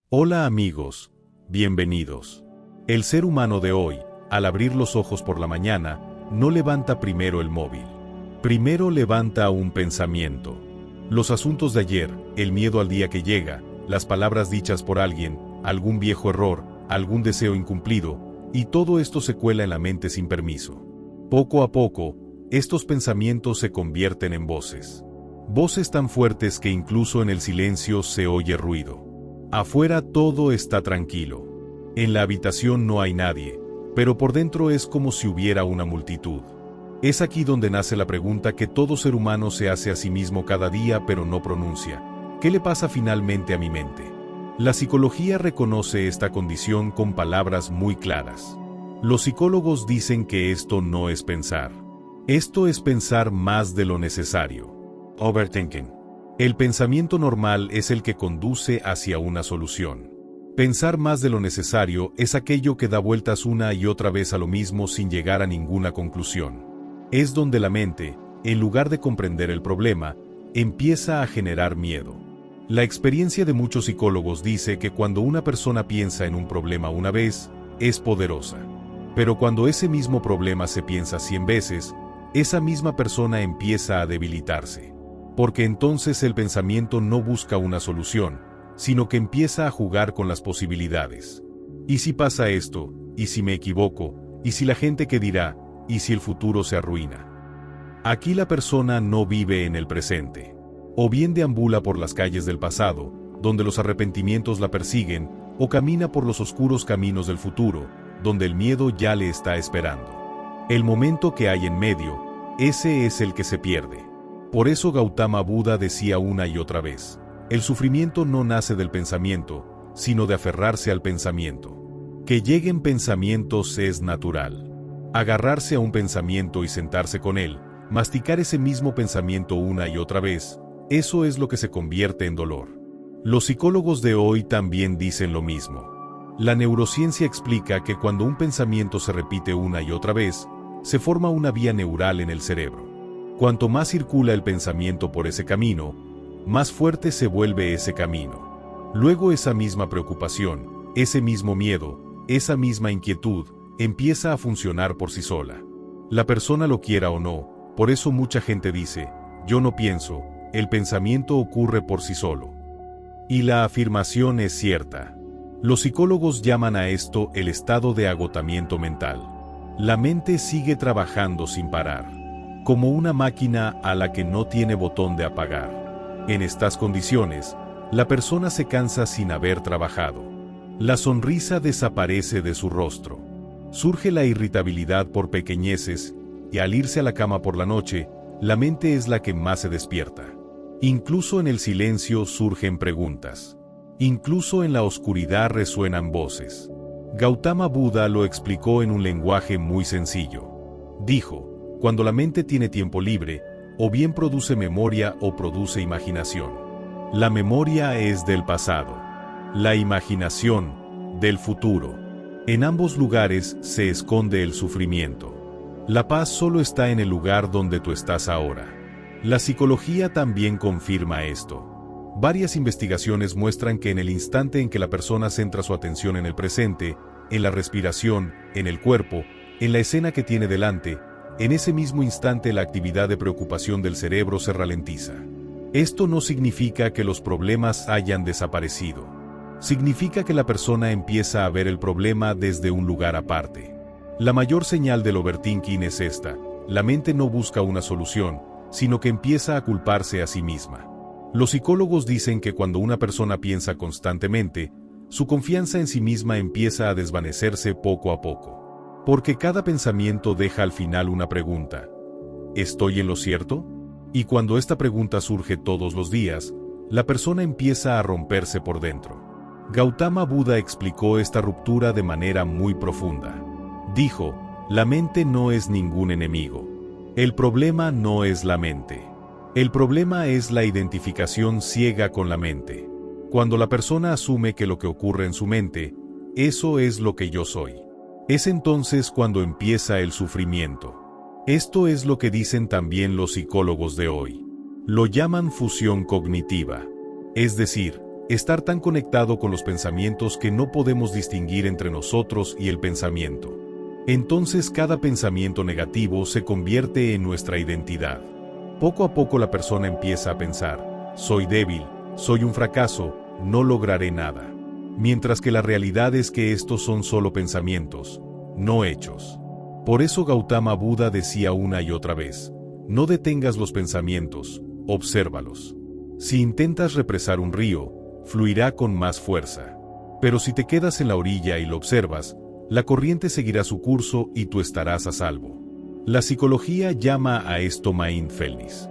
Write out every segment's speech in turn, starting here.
Hola amigos, bienvenidos. El ser humano de hoy, al abrir los ojos por la mañana, no levanta primero el móvil. Primero levanta un pensamiento. Los asuntos de ayer, el miedo al día que llega, las palabras dichas por alguien, algún viejo error, algún deseo incumplido, y todo esto se cuela en la mente sin permiso. Poco a poco, estos pensamientos se convierten en voces. Voces tan fuertes que incluso en el silencio se oye ruido. Afuera todo está tranquilo. En la habitación no hay nadie, pero por dentro es como si hubiera una multitud. Es aquí donde nace la pregunta que todo ser humano se hace a sí mismo cada día pero no pronuncia. ¿Qué le pasa finalmente a mi mente? La psicología reconoce esta condición con palabras muy claras. Los psicólogos dicen que esto no es pensar. Esto es pensar más de lo necesario. Overthinking. El pensamiento normal es el que conduce hacia una solución. Pensar más de lo necesario es aquello que da vueltas una y otra vez a lo mismo sin llegar a ninguna conclusión. Es donde la mente, en lugar de comprender el problema, empieza a generar miedo. La experiencia de muchos psicólogos dice que cuando una persona piensa en un problema una vez, es poderosa. Pero cuando ese mismo problema se piensa 100 veces, esa misma persona empieza a debilitarse. Porque entonces el pensamiento no busca una solución, sino que empieza a jugar con las posibilidades. ¿Y si pasa esto? ¿Y si me equivoco? ¿Y si la gente qué dirá? ¿Y si el futuro se arruina? Aquí la persona no vive en el presente. O bien deambula por las calles del pasado, donde los arrepentimientos la persiguen, o camina por los oscuros caminos del futuro, donde el miedo ya le está esperando. El momento que hay en medio, ese es el que se pierde. Por eso Gautama Buda decía una y otra vez, el sufrimiento no nace del pensamiento, sino de aferrarse al pensamiento. Que lleguen pensamientos es natural. Agarrarse a un pensamiento y sentarse con él, masticar ese mismo pensamiento una y otra vez, eso es lo que se convierte en dolor. Los psicólogos de hoy también dicen lo mismo. La neurociencia explica que cuando un pensamiento se repite una y otra vez, se forma una vía neural en el cerebro. Cuanto más circula el pensamiento por ese camino, más fuerte se vuelve ese camino. Luego esa misma preocupación, ese mismo miedo, esa misma inquietud, empieza a funcionar por sí sola. La persona lo quiera o no, por eso mucha gente dice, yo no pienso, el pensamiento ocurre por sí solo. Y la afirmación es cierta. Los psicólogos llaman a esto el estado de agotamiento mental. La mente sigue trabajando sin parar, como una máquina a la que no tiene botón de apagar. En estas condiciones, la persona se cansa sin haber trabajado. La sonrisa desaparece de su rostro. Surge la irritabilidad por pequeñeces, y al irse a la cama por la noche, la mente es la que más se despierta. Incluso en el silencio surgen preguntas. Incluso en la oscuridad resuenan voces. Gautama Buda lo explicó en un lenguaje muy sencillo. Dijo, cuando la mente tiene tiempo libre, o bien produce memoria o produce imaginación. La memoria es del pasado. La imaginación, del futuro. En ambos lugares se esconde el sufrimiento. La paz solo está en el lugar donde tú estás ahora. La psicología también confirma esto. Varias investigaciones muestran que en el instante en que la persona centra su atención en el presente, en la respiración, en el cuerpo, en la escena que tiene delante, en ese mismo instante la actividad de preocupación del cerebro se ralentiza. Esto no significa que los problemas hayan desaparecido. Significa que la persona empieza a ver el problema desde un lugar aparte. La mayor señal del overthinking es esta: la mente no busca una solución, sino que empieza a culparse a sí misma. Los psicólogos dicen que cuando una persona piensa constantemente, su confianza en sí misma empieza a desvanecerse poco a poco. Porque cada pensamiento deja al final una pregunta. ¿Estoy en lo cierto? Y cuando esta pregunta surge todos los días, la persona empieza a romperse por dentro. Gautama Buda explicó esta ruptura de manera muy profunda. Dijo, la mente no es ningún enemigo. El problema no es la mente. El problema es la identificación ciega con la mente. Cuando la persona asume que lo que ocurre en su mente, eso es lo que yo soy. Es entonces cuando empieza el sufrimiento. Esto es lo que dicen también los psicólogos de hoy. Lo llaman fusión cognitiva. Es decir, estar tan conectado con los pensamientos que no podemos distinguir entre nosotros y el pensamiento. Entonces cada pensamiento negativo se convierte en nuestra identidad. Poco a poco la persona empieza a pensar: soy débil, soy un fracaso, no lograré nada. Mientras que la realidad es que estos son solo pensamientos, no hechos. Por eso Gautama Buda decía una y otra vez: no detengas los pensamientos, obsérvalos. Si intentas represar un río, fluirá con más fuerza. Pero si te quedas en la orilla y lo observas, la corriente seguirá su curso y tú estarás a salvo. La psicología llama a esto mindfulness.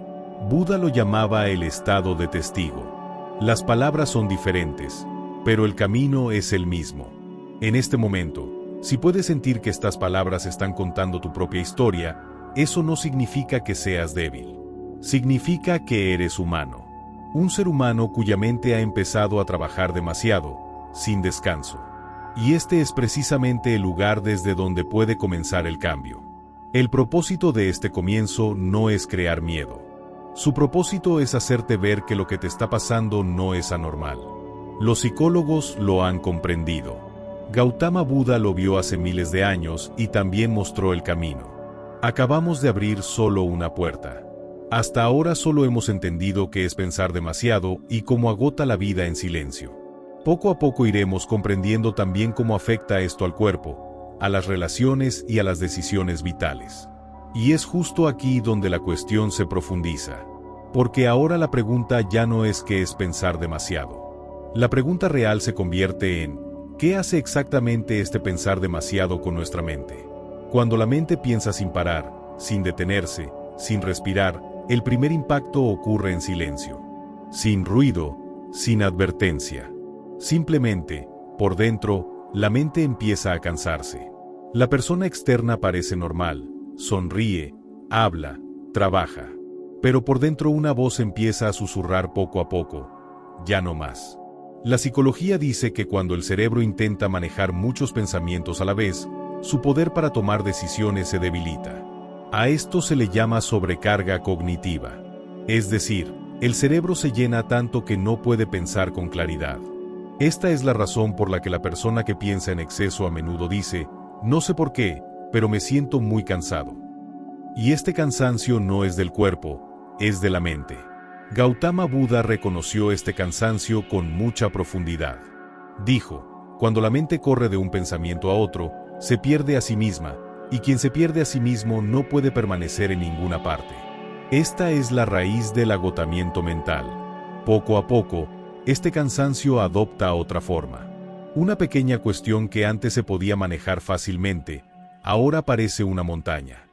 Buda lo llamaba el estado de testigo. Las palabras son diferentes, pero el camino es el mismo. En este momento, si puedes sentir que estas palabras están contando tu propia historia, eso no significa que seas débil. Significa que eres humano. Un ser humano cuya mente ha empezado a trabajar demasiado, sin descanso. Y este es precisamente el lugar desde donde puede comenzar el cambio. El propósito de este comienzo no es crear miedo. Su propósito es hacerte ver que lo que te está pasando no es anormal. Los psicólogos lo han comprendido. Gautama Buda lo vio hace miles de años y también mostró el camino. Acabamos de abrir solo una puerta. Hasta ahora solo hemos entendido qué es pensar demasiado y cómo agota la vida en silencio. Poco a poco iremos comprendiendo también cómo afecta esto al cuerpo, a las relaciones y a las decisiones vitales. Y es justo aquí donde la cuestión se profundiza. Porque ahora la pregunta ya no es qué es pensar demasiado. La pregunta real se convierte en: ¿qué hace exactamente este pensar demasiado con nuestra mente? Cuando la mente piensa sin parar, sin detenerse, sin respirar, el primer impacto ocurre en silencio. Sin ruido, sin advertencia. Simplemente, por dentro, la mente empieza a cansarse. La persona externa parece normal, sonríe, habla, trabaja. Pero por dentro una voz empieza a susurrar poco a poco: ya no más. La psicología dice que cuando el cerebro intenta manejar muchos pensamientos a la vez, su poder para tomar decisiones se debilita. A esto se le llama sobrecarga cognitiva. Es decir, el cerebro se llena tanto que no puede pensar con claridad. Esta es la razón por la que la persona que piensa en exceso a menudo dice: no sé por qué, pero me siento muy cansado. Y este cansancio no es del cuerpo, es de la mente. Gautama Buda reconoció este cansancio con mucha profundidad. Dijo: cuando la mente corre de un pensamiento a otro, se pierde a sí misma, y quien se pierde a sí mismo no puede permanecer en ninguna parte. Esta es la raíz del agotamiento mental. Poco a poco, este cansancio adopta otra forma. Una pequeña cuestión que antes se podía manejar fácilmente, ahora parece una montaña.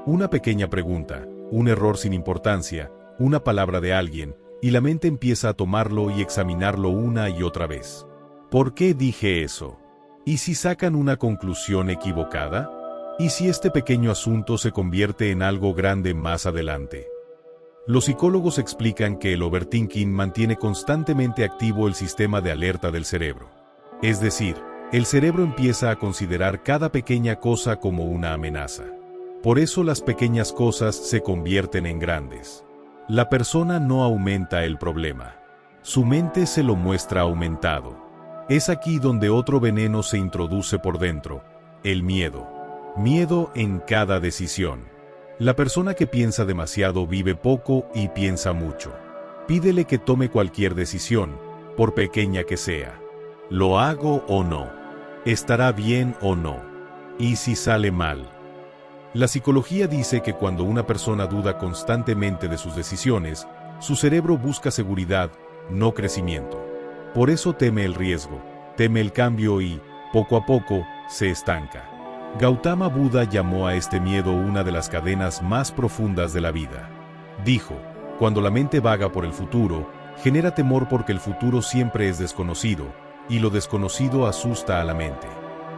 Una pequeña pregunta, un error sin importancia, una palabra de alguien, y la mente empieza a tomarlo y examinarlo una y otra vez. ¿Por qué dije eso? ¿Y si sacan una conclusión equivocada? ¿Y si este pequeño asunto se convierte en algo grande más adelante? Los psicólogos explican que el overthinking mantiene constantemente activo el sistema de alerta del cerebro. Es decir, el cerebro empieza a considerar cada pequeña cosa como una amenaza. Por eso las pequeñas cosas se convierten en grandes. La persona no aumenta el problema. Su mente se lo muestra aumentado. Es aquí donde otro veneno se introduce por dentro: el miedo. Miedo en cada decisión. La persona que piensa demasiado vive poco y piensa mucho. Pídele que tome cualquier decisión, por pequeña que sea. ¿Lo hago o no? ¿Estará bien o no? ¿Y si sale mal? La psicología dice que cuando una persona duda constantemente de sus decisiones, su cerebro busca seguridad, no crecimiento. Por eso teme el riesgo, teme el cambio y, poco a poco, se estanca. Gautama Buda llamó a este miedo una de las cadenas más profundas de la vida. Dijo: cuando la mente vaga por el futuro, genera temor porque el futuro siempre es desconocido, y lo desconocido asusta a la mente.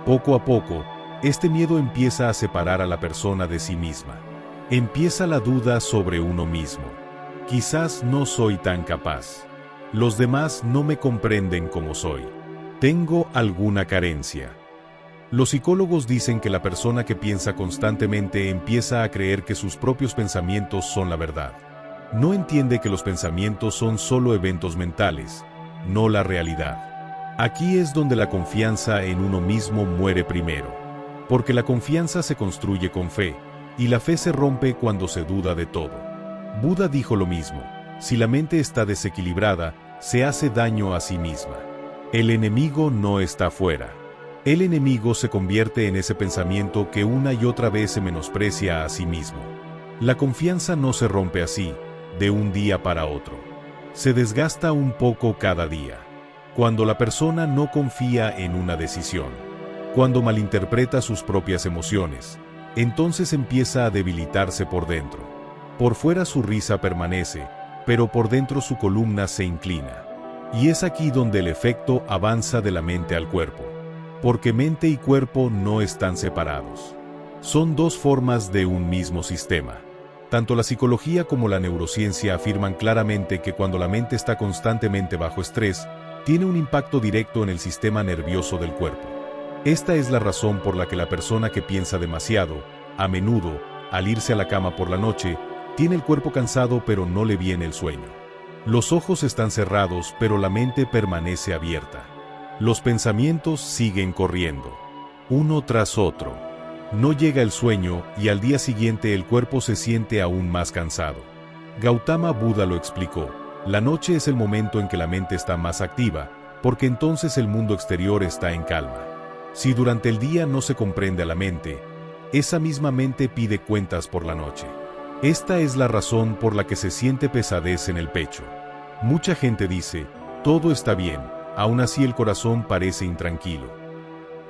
Poco a poco, este miedo empieza a separar a la persona de sí misma. Empieza la duda sobre uno mismo. Quizás no soy tan capaz. Los demás no me comprenden como soy. Tengo alguna carencia. Los psicólogos dicen que la persona que piensa constantemente empieza a creer que sus propios pensamientos son la verdad. No entiende que los pensamientos son solo eventos mentales, no la realidad. Aquí es donde la confianza en uno mismo muere primero, porque la confianza se construye con fe, y la fe se rompe cuando se duda de todo. Buda dijo lo mismo: si la mente está desequilibrada, se hace daño a sí misma. El enemigo no está fuera. El enemigo se convierte en ese pensamiento que una y otra vez se menosprecia a sí mismo. La confianza no se rompe así, de un día para otro. Se desgasta un poco cada día. Cuando la persona no confía en una decisión, cuando malinterpreta sus propias emociones, entonces empieza a debilitarse por dentro. Por fuera su risa permanece, pero por dentro su columna se inclina. Y es aquí donde el efecto avanza de la mente al cuerpo. Porque mente y cuerpo no están separados. Son dos formas de un mismo sistema. Tanto la psicología como la neurociencia afirman claramente que cuando la mente está constantemente bajo estrés, tiene un impacto directo en el sistema nervioso del cuerpo. Esta es la razón por la que la persona que piensa demasiado, a menudo, al irse a la cama por la noche, tiene el cuerpo cansado pero no le viene el sueño. Los ojos están cerrados pero la mente permanece abierta. Los pensamientos siguen corriendo, uno tras otro. No llega el sueño y al día siguiente el cuerpo se siente aún más cansado. Gautama Buda lo explicó: la noche es el momento en que la mente está más activa, porque entonces el mundo exterior está en calma. Si durante el día no se comprende a la mente, esa misma mente pide cuentas por la noche. Esta es la razón por la que se siente pesadez en el pecho. Mucha gente dice: todo está bien, aún así el corazón parece intranquilo.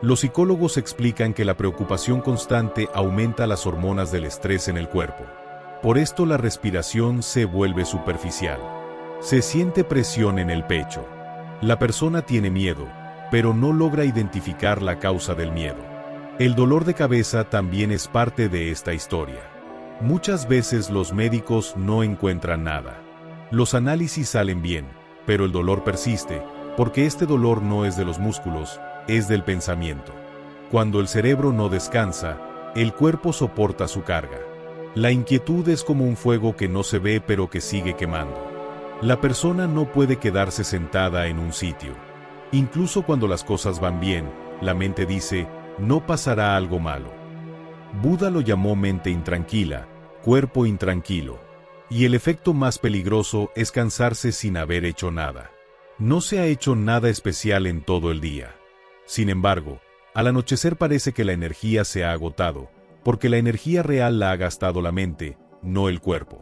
Los psicólogos explican que la preocupación constante aumenta las hormonas del estrés en el cuerpo. Por esto la respiración se vuelve superficial. Se siente presión en el pecho. La persona tiene miedo, pero no logra identificar la causa del miedo. El dolor de cabeza también es parte de esta historia. Muchas veces los médicos no encuentran nada. Los análisis salen bien, pero el dolor persiste, porque este dolor no es de los músculos, es del pensamiento. Cuando el cerebro no descansa, el cuerpo soporta su carga. La inquietud es como un fuego que no se ve pero que sigue quemando. La persona no puede quedarse sentada en un sitio. Incluso cuando las cosas van bien, la mente dice: no pasará algo malo. Buda lo llamó mente intranquila, cuerpo intranquilo. Y el efecto más peligroso es cansarse sin haber hecho nada. No se ha hecho nada especial en todo el día. Sin embargo, al anochecer parece que la energía se ha agotado, porque la energía real la ha gastado la mente, no el cuerpo.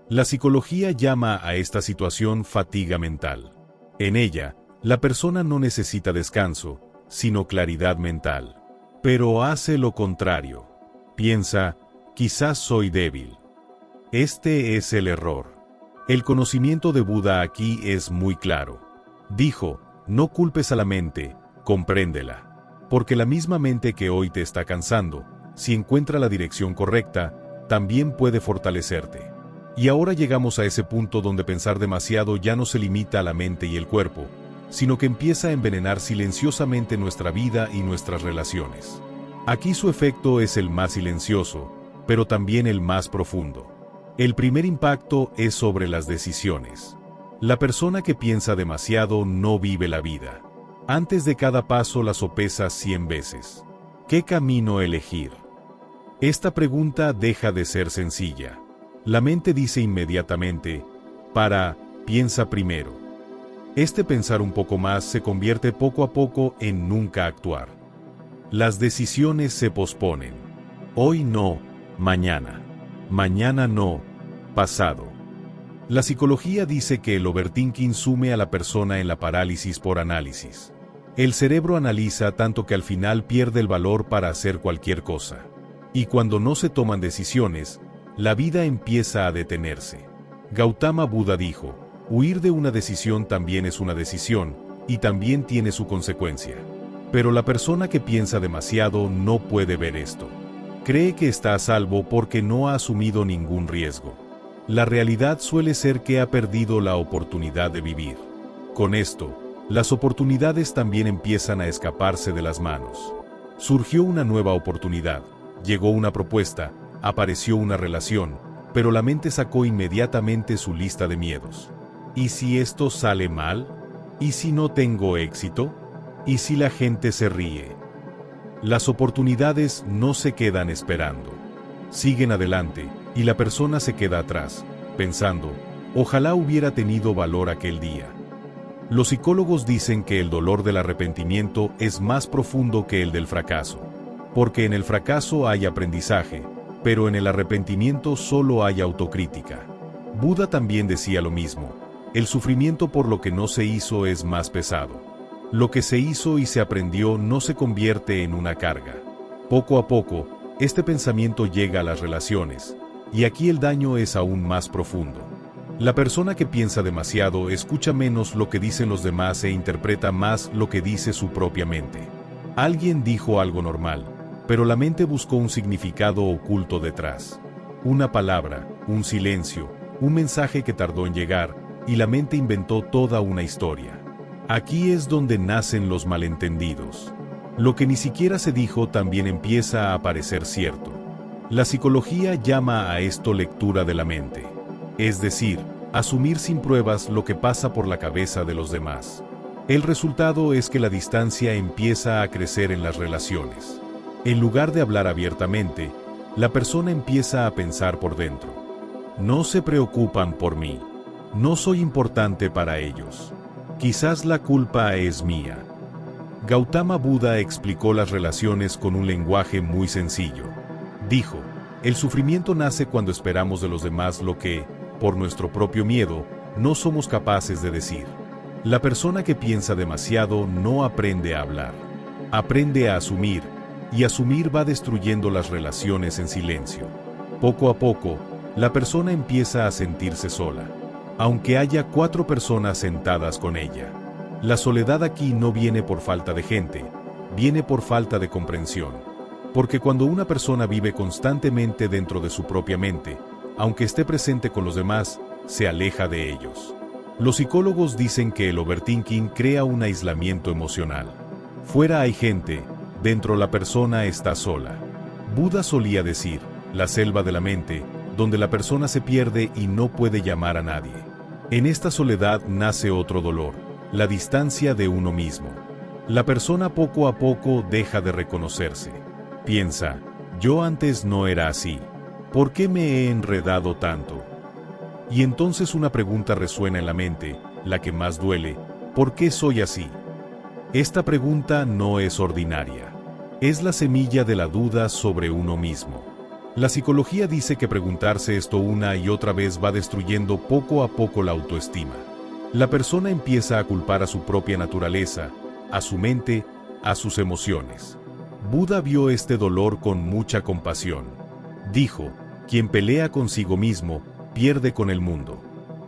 La psicología llama a esta situación fatiga mental. En ella, la persona no necesita descanso, sino claridad mental. Pero hace lo contrario. Piensa: quizás soy débil. Este es el error. El conocimiento de Buda aquí es muy claro. Dijo: no culpes a la mente, compréndela. Porque la misma mente que hoy te está cansando, si encuentra la dirección correcta, también puede fortalecerte. Y ahora llegamos a ese punto donde pensar demasiado ya no se limita a la mente y el cuerpo, sino que empieza a envenenar silenciosamente nuestra vida y nuestras relaciones. Aquí su efecto es el más silencioso, pero también el más profundo. El primer impacto es sobre las decisiones. La persona que piensa demasiado no vive la vida. Antes de cada paso la sopesa 100 veces. ¿Qué camino elegir? Esta pregunta deja de ser sencilla. La mente dice inmediatamente: piensa primero. Este pensar un poco más se convierte poco a poco en nunca actuar. Las decisiones se posponen. Hoy no, mañana. Mañana no, pasado. La psicología dice que el overthinking sume a la persona en la parálisis por análisis. El cerebro analiza tanto que al final pierde el valor para hacer cualquier cosa. Y cuando no se toman decisiones, la vida empieza a detenerse. Gautama Buda dijo: huir de una decisión también es una decisión, y también tiene su consecuencia. Pero la persona que piensa demasiado no puede ver esto. Cree que está a salvo porque no ha asumido ningún riesgo. La realidad suele ser que ha perdido la oportunidad de vivir. Con esto, las oportunidades también empiezan a escaparse de las manos. Surgió una nueva oportunidad, llegó una propuesta, apareció una relación, pero la mente sacó inmediatamente su lista de miedos. ¿Y si esto sale mal? ¿Y si no tengo éxito? ¿Y si la gente se ríe? Las oportunidades no se quedan esperando. Siguen adelante, y la persona se queda atrás, pensando, ojalá hubiera tenido valor aquel día. Los psicólogos dicen que el dolor del arrepentimiento es más profundo que el del fracaso, porque en el fracaso hay aprendizaje, pero en el arrepentimiento solo hay autocrítica. Buda también decía lo mismo, el sufrimiento por lo que no se hizo es más pesado. Lo que se hizo y se aprendió no se convierte en una carga. Poco a poco, este pensamiento llega a las relaciones, y aquí el daño es aún más profundo. La persona que piensa demasiado escucha menos lo que dicen los demás e interpreta más lo que dice su propia mente. Alguien dijo algo normal, pero la mente buscó un significado oculto detrás. Una palabra, un silencio, un mensaje que tardó en llegar, y la mente inventó toda una historia. Aquí es donde nacen los malentendidos. Lo que ni siquiera se dijo también empieza a parecer cierto. La psicología llama a esto lectura de la mente. Es decir, asumir sin pruebas lo que pasa por la cabeza de los demás. El resultado es que la distancia empieza a crecer en las relaciones. En lugar de hablar abiertamente, la persona empieza a pensar por dentro. No se preocupan por mí. No soy importante para ellos. Quizás la culpa es mía. Gautama Buda explicó las relaciones con un lenguaje muy sencillo. Dijo, el sufrimiento nace cuando esperamos de los demás lo que, por nuestro propio miedo, no somos capaces de decir. La persona que piensa demasiado no aprende a hablar. Aprende a asumir, y asumir va destruyendo las relaciones en silencio. Poco a poco, la persona empieza a sentirse sola, aunque haya 4 personas sentadas con ella. La soledad aquí no viene por falta de gente, viene por falta de comprensión. Porque cuando una persona vive constantemente dentro de su propia mente, aunque esté presente con los demás, se aleja de ellos. Los psicólogos dicen que el overthinking crea un aislamiento emocional. Fuera hay gente, dentro la persona está sola. Buda solía decir, la selva de la mente, donde la persona se pierde y no puede llamar a nadie. En esta soledad nace otro dolor, la distancia de uno mismo. La persona poco a poco deja de reconocerse. Piensa, yo antes no era así. ¿Por qué me he enredado tanto? Y entonces una pregunta resuena en la mente, la que más duele, ¿por qué soy así? Esta pregunta no es ordinaria. Es la semilla de la duda sobre uno mismo. La psicología dice que preguntarse esto una y otra vez va destruyendo poco a poco la autoestima. La persona empieza a culpar a su propia naturaleza, a su mente, a sus emociones. Buda vio este dolor con mucha compasión. Dijo, quien pelea consigo mismo, pierde con el mundo.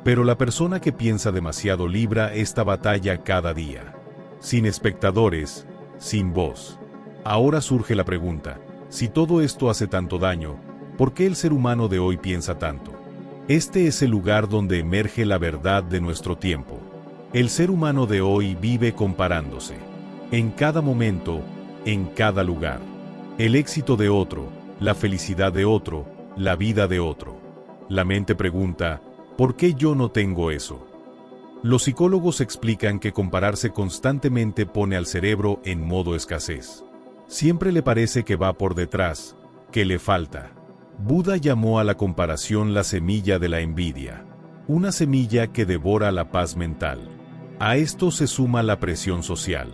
Pero la persona que piensa demasiado libra esta batalla cada día. Sin espectadores, sin voz. Ahora surge la pregunta, si todo esto hace tanto daño, ¿por qué el ser humano de hoy piensa tanto? Este es el lugar donde emerge la verdad de nuestro tiempo. El ser humano de hoy vive comparándose. En cada momento, en cada lugar. El éxito de otro, la felicidad de otro, la vida de otro. La mente pregunta, ¿por qué yo no tengo eso? Los psicólogos explican que compararse constantemente pone al cerebro en modo escasez. Siempre le parece que va por detrás, que le falta. Buda llamó a la comparación la semilla de la envidia, una semilla que devora la paz mental. A esto se suma la presión social.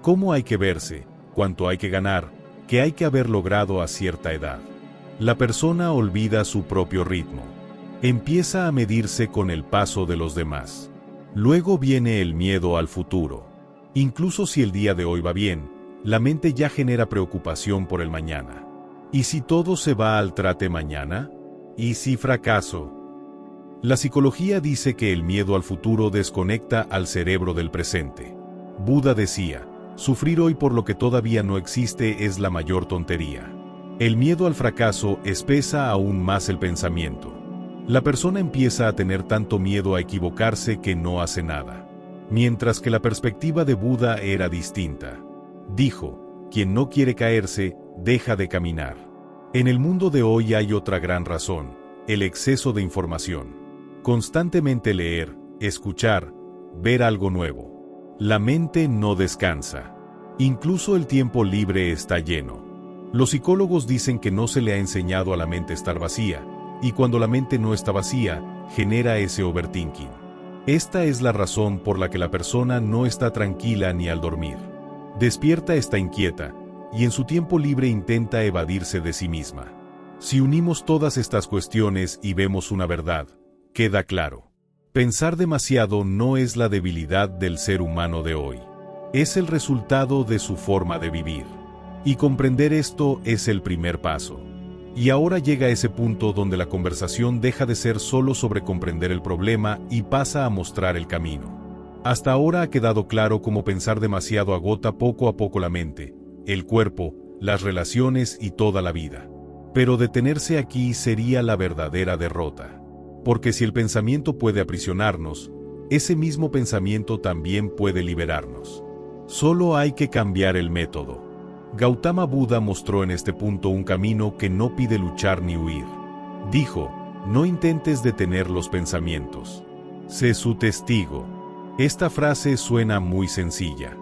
¿Cómo hay que verse? ¿Cuánto hay que ganar? ¿Qué hay que haber logrado a cierta edad? La persona olvida su propio ritmo. Empieza a medirse con el paso de los demás. Luego viene el miedo al futuro. Incluso si el día de hoy va bien, la mente ya genera preocupación por el mañana. ¿Y si todo se va al trate mañana? ¿Y si fracaso? La psicología dice que el miedo al futuro desconecta al cerebro del presente. Buda decía, sufrir hoy por lo que todavía no existe es la mayor tontería. El miedo al fracaso espesa aún más el pensamiento. La persona empieza a tener tanto miedo a equivocarse que no hace nada. Mientras que la perspectiva de Buda era distinta. Dijo, quien no quiere caerse, deja de caminar. En el mundo de hoy hay otra gran razón, el exceso de información. Constantemente leer, escuchar, ver algo nuevo. La mente no descansa. Incluso el tiempo libre está lleno. Los psicólogos dicen que no se le ha enseñado a la mente estar vacía, y cuando la mente no está vacía, genera ese overthinking. Esta es la razón por la que la persona no está tranquila ni al dormir. Despierta está inquieta, y en su tiempo libre intenta evadirse de sí misma. Si unimos todas estas cuestiones y vemos una verdad, queda claro. Pensar demasiado no es la debilidad del ser humano de hoy. Es el resultado de su forma de vivir. Y comprender esto es el primer paso. Y ahora llega ese punto donde la conversación deja de ser solo sobre comprender el problema y pasa a mostrar el camino. Hasta ahora ha quedado claro cómo pensar demasiado agota poco a poco la mente, el cuerpo, las relaciones y toda la vida. Pero detenerse aquí sería la verdadera derrota. Porque si el pensamiento puede aprisionarnos, ese mismo pensamiento también puede liberarnos. Solo hay que cambiar el método. Gautama Buda mostró en este punto un camino que no pide luchar ni huir. Dijo, no intentes detener los pensamientos. Sé su testigo. Esta frase suena muy sencilla,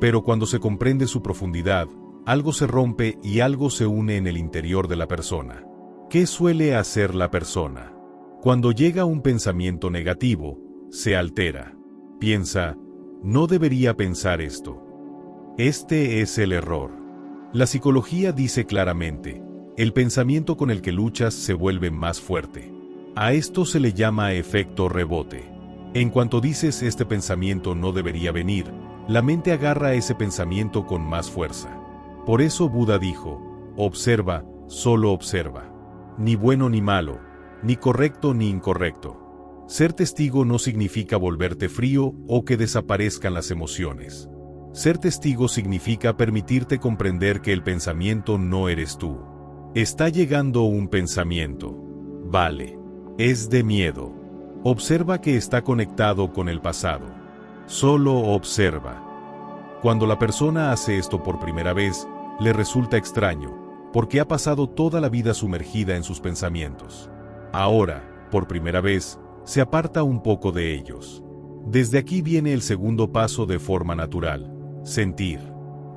pero cuando se comprende su profundidad, algo se rompe y algo se une en el interior de la persona. ¿Qué suele hacer la persona? Cuando llega un pensamiento negativo, se altera. Piensa, no debería pensar esto. Este es el error. La psicología dice claramente, el pensamiento con el que luchas se vuelve más fuerte. A esto se le llama efecto rebote. En cuanto dices este pensamiento no debería venir, la mente agarra ese pensamiento con más fuerza. Por eso Buda dijo, observa, solo observa. Ni bueno ni malo, ni correcto ni incorrecto. Ser testigo no significa volverte frío o que desaparezcan las emociones. Ser testigo significa permitirte comprender que el pensamiento no eres tú. Está llegando un pensamiento. Vale. Es de miedo. Observa que está conectado con el pasado. Solo observa. Cuando la persona hace esto por primera vez, le resulta extraño, porque ha pasado toda la vida sumergida en sus pensamientos. Ahora, por primera vez, se aparta un poco de ellos. Desde aquí viene el segundo paso de forma natural, sentir.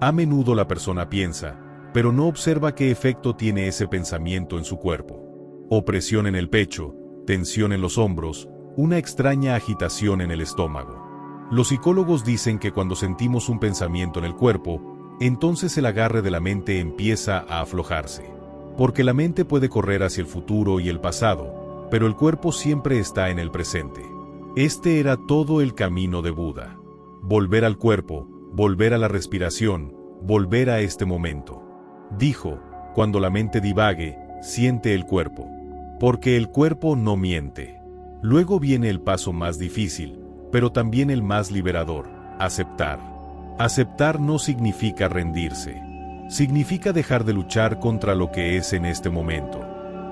A menudo la persona piensa, pero no observa qué efecto tiene ese pensamiento en su cuerpo. Opresión en el pecho, tensión en los hombros, una extraña agitación en el estómago. Los psicólogos dicen que cuando sentimos un pensamiento en el cuerpo, entonces el agarre de la mente empieza a aflojarse. Porque la mente puede correr hacia el futuro y el pasado, pero el cuerpo siempre está en el presente. Este era todo el camino de Buda. Volver al cuerpo, volver a la respiración, volver a este momento. Dijo, cuando la mente divague, siente el cuerpo. Porque el cuerpo no miente. Luego viene el paso más difícil, pero también el más liberador, aceptar. Aceptar no significa rendirse. Significa dejar de luchar contra lo que es en este momento.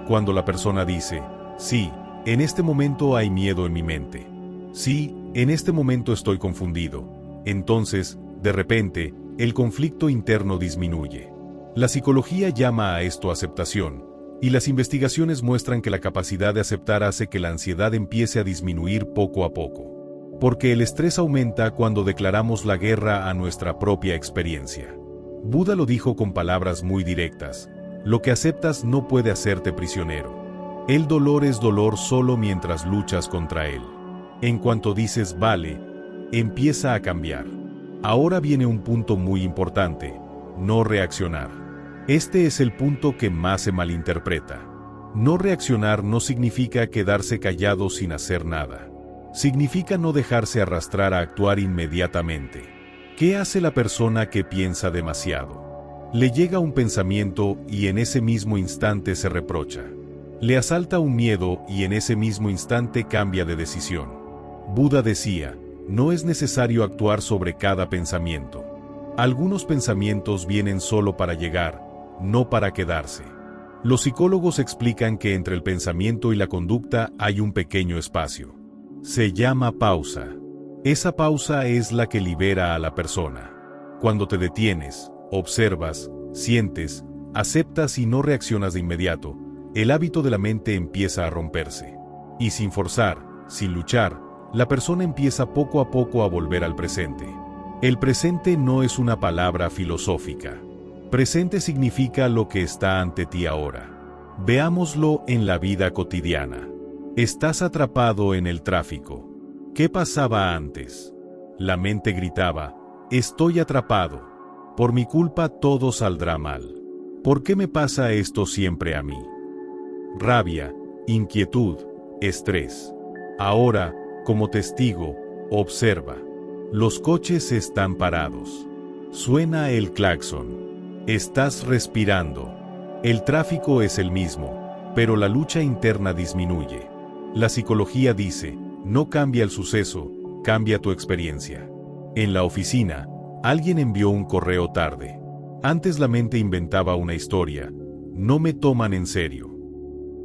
Cuando la persona dice, sí, en este momento hay miedo en mi mente. Sí, en este momento estoy confundido. Entonces, de repente, el conflicto interno disminuye. La psicología llama a esto aceptación, y las investigaciones muestran que la capacidad de aceptar hace que la ansiedad empiece a disminuir poco a poco. Porque el estrés aumenta cuando declaramos la guerra a nuestra propia experiencia. Buda lo dijo con palabras muy directas, lo que aceptas no puede hacerte prisionero. El dolor es dolor solo mientras luchas contra él. En cuanto dices vale, empieza a cambiar. Ahora viene un punto muy importante, no reaccionar. Este es el punto que más se malinterpreta. No reaccionar no significa quedarse callado sin hacer nada. Significa no dejarse arrastrar a actuar inmediatamente. ¿Qué hace la persona que piensa demasiado? Le llega un pensamiento y en ese mismo instante se reprocha. Le asalta un miedo y en ese mismo instante cambia de decisión. Buda decía, no es necesario actuar sobre cada pensamiento. Algunos pensamientos vienen solo para llegar, no para quedarse. Los psicólogos explican que entre el pensamiento y la conducta hay un pequeño espacio. Se llama pausa. Esa pausa es la que libera a la persona. Cuando te detienes, observas, sientes, aceptas y no reaccionas de inmediato, el hábito de la mente empieza a romperse. Y sin forzar, sin luchar, la persona empieza poco a poco a volver al presente. El presente no es una palabra filosófica. Presente significa lo que está ante ti ahora. Veámoslo en la vida cotidiana. Estás atrapado en el tráfico. ¿Qué pasaba antes? La mente gritaba, estoy atrapado. Por mi culpa todo saldrá mal. ¿Por qué me pasa esto siempre a mí? Rabia, inquietud, estrés. Ahora, como testigo, observa. Los coches están parados. Suena el claxon. Estás respirando. El tráfico es el mismo, pero la lucha interna disminuye. La psicología dice, no cambia el suceso, cambia tu experiencia. En la oficina, alguien envió un correo tarde. Antes la mente inventaba una historia. No me toman en serio.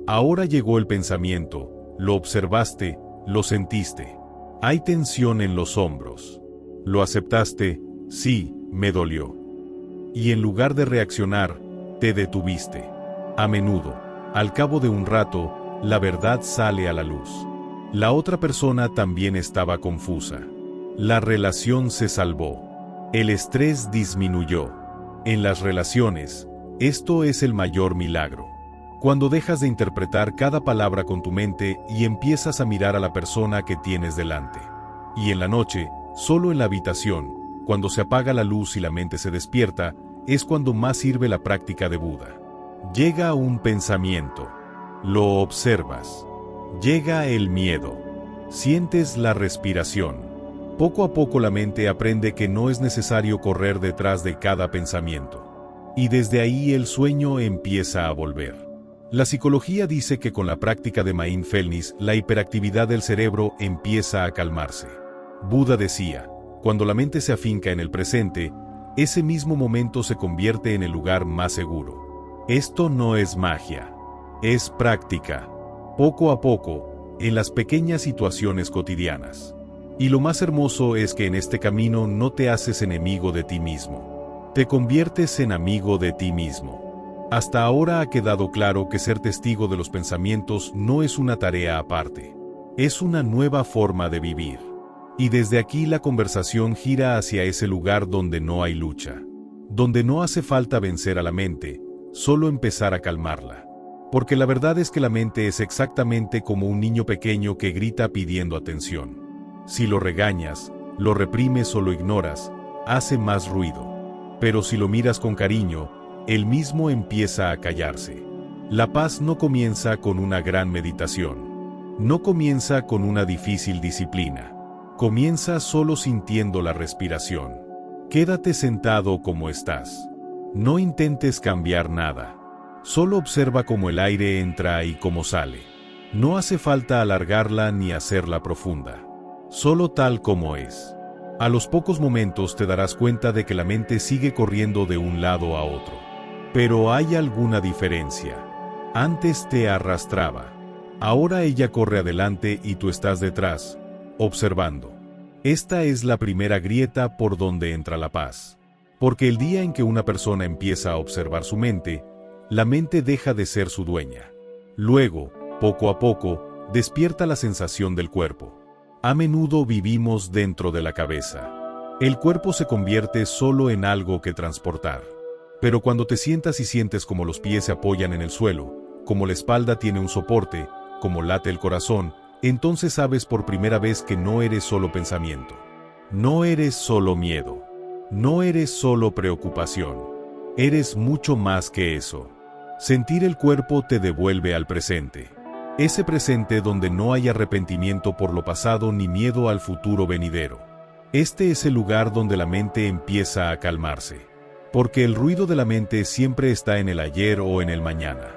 Ahora llegó el pensamiento, lo observaste, lo sentiste. Hay tensión en los hombros. Lo aceptaste, sí, me dolió. Y en lugar de reaccionar, te detuviste. A menudo, al cabo de un rato, la verdad sale a la luz. La otra persona también estaba confusa. La relación se salvó. El estrés disminuyó. En las relaciones, esto es el mayor milagro. Cuando dejas de interpretar cada palabra con tu mente y empiezas a mirar a la persona que tienes delante. Y en la noche, solo en la habitación, cuando se apaga la luz y la mente se despierta, es cuando más sirve la práctica de Buda. Llega un pensamiento. Lo observas. Llega el miedo. Sientes la respiración. Poco a poco la mente aprende que no es necesario correr detrás de cada pensamiento. Y desde ahí el sueño empieza a volver. La psicología dice que con la práctica de mindfulness la hiperactividad del cerebro empieza a calmarse. Buda decía, cuando la mente se afinca en el presente, ese mismo momento se convierte en el lugar más seguro. Esto no es magia. Es práctica. Poco a poco, en las pequeñas situaciones cotidianas. Y lo más hermoso es que en este camino no te haces enemigo de ti mismo. Te conviertes en amigo de ti mismo. Hasta ahora ha quedado claro que ser testigo de los pensamientos no es una tarea aparte. Es una nueva forma de vivir. Y desde aquí la conversación gira hacia ese lugar donde no hay lucha. Donde no hace falta vencer a la mente, solo empezar a calmarla. Porque la verdad es que la mente es exactamente como un niño pequeño que grita pidiendo atención. Si lo regañas, lo reprimes o lo ignoras, hace más ruido. Pero si lo miras con cariño, él mismo empieza a callarse. La paz no comienza con una gran meditación. No comienza con una difícil disciplina. Comienza solo sintiendo la respiración. Quédate sentado como estás. No intentes cambiar nada. Solo observa cómo el aire entra y cómo sale. No hace falta alargarla ni hacerla profunda. Solo tal como es. A los pocos momentos te darás cuenta de que la mente sigue corriendo de un lado a otro. Pero hay alguna diferencia. Antes te arrastraba. Ahora ella corre adelante y tú estás detrás, observando. Esta es la primera grieta por donde entra la paz. Porque el día en que una persona empieza a observar su mente, la mente deja de ser su dueña. Luego, poco a poco, despierta la sensación del cuerpo. A menudo vivimos dentro de la cabeza. El cuerpo se convierte solo en algo que transportar. Pero cuando te sientas y sientes como los pies se apoyan en el suelo, como la espalda tiene un soporte, como late el corazón, entonces sabes por primera vez que no eres solo pensamiento. No eres solo miedo. No eres solo preocupación. Eres mucho más que eso. Sentir el cuerpo te devuelve al presente. Ese presente donde no hay arrepentimiento por lo pasado ni miedo al futuro venidero. Este es el lugar donde la mente empieza a calmarse. Porque el ruido de la mente siempre está en el ayer o en el mañana.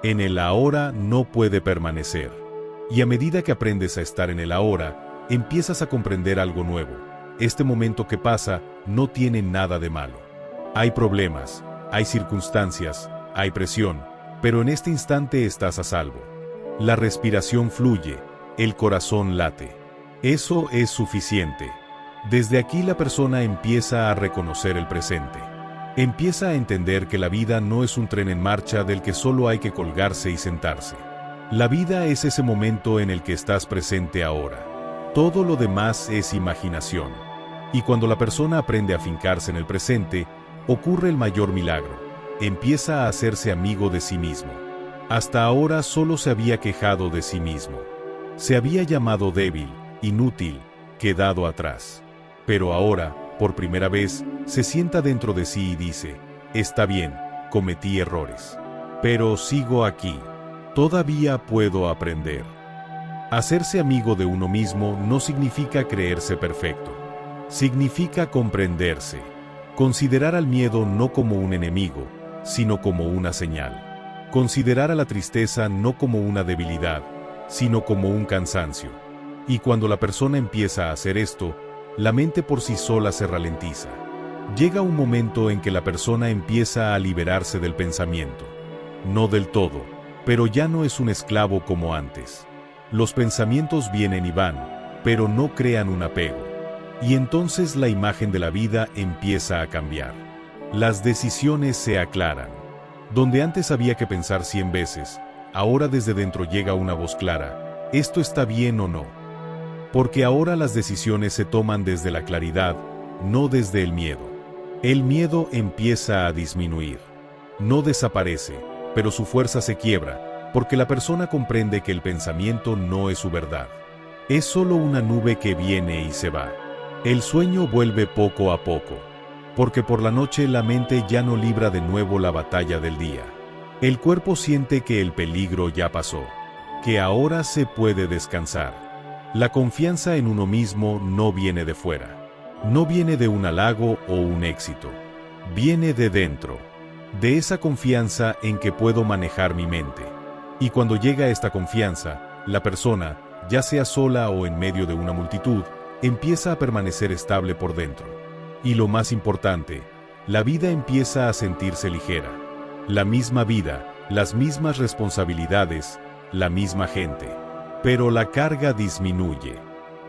En el ahora no puede permanecer. Y a medida que aprendes a estar en el ahora, empiezas a comprender algo nuevo. Este momento que pasa no tiene nada de malo. Hay problemas, hay circunstancias, hay presión, pero en este instante estás a salvo. La respiración fluye, el corazón late. Eso es suficiente. Desde aquí la persona empieza a reconocer el presente. Empieza a entender que la vida no es un tren en marcha del que solo hay que colgarse y sentarse. La vida es ese momento en el que estás presente ahora. Todo lo demás es imaginación. Y cuando la persona aprende a fincarse en el presente, ocurre el mayor milagro. Empieza a hacerse amigo de sí mismo. Hasta ahora solo se había quejado de sí mismo. Se había llamado débil, inútil, quedado atrás. Pero ahora, por primera vez, se sienta dentro de sí y dice: está bien, cometí errores. Pero sigo aquí. Todavía puedo aprender. Hacerse amigo de uno mismo no significa creerse perfecto. Significa comprenderse. Considerar al miedo no como un enemigo, sino como una señal. Considerar a la tristeza no como una debilidad, sino como un cansancio. Y cuando la persona empieza a hacer esto, la mente por sí sola se ralentiza. Llega un momento en que la persona empieza a liberarse del pensamiento. No del todo, pero ya no es un esclavo como antes. Los pensamientos vienen y van, pero no crean un apego. Y entonces la imagen de la vida empieza a cambiar. Las decisiones se aclaran. Donde antes había que pensar 100 veces, ahora desde dentro llega una voz clara: ¿esto está bien o no? Porque ahora las decisiones se toman desde la claridad, no desde el miedo. El miedo empieza a disminuir. No desaparece, pero su fuerza se quiebra, porque la persona comprende que el pensamiento no es su verdad. Es solo una nube que viene y se va. El sueño vuelve poco a poco, porque por la noche la mente ya no libra de nuevo la batalla del día. El cuerpo siente que el peligro ya pasó, que ahora se puede descansar. La confianza en uno mismo no viene de fuera, no viene de un halago o un éxito, viene de dentro, de esa confianza en que puedo manejar mi mente. Y cuando llega esta confianza, la persona, ya sea sola o en medio de una multitud, empieza a permanecer estable por dentro. Y lo más importante, la vida empieza a sentirse ligera. La misma vida, las mismas responsabilidades, la misma gente. Pero la carga disminuye,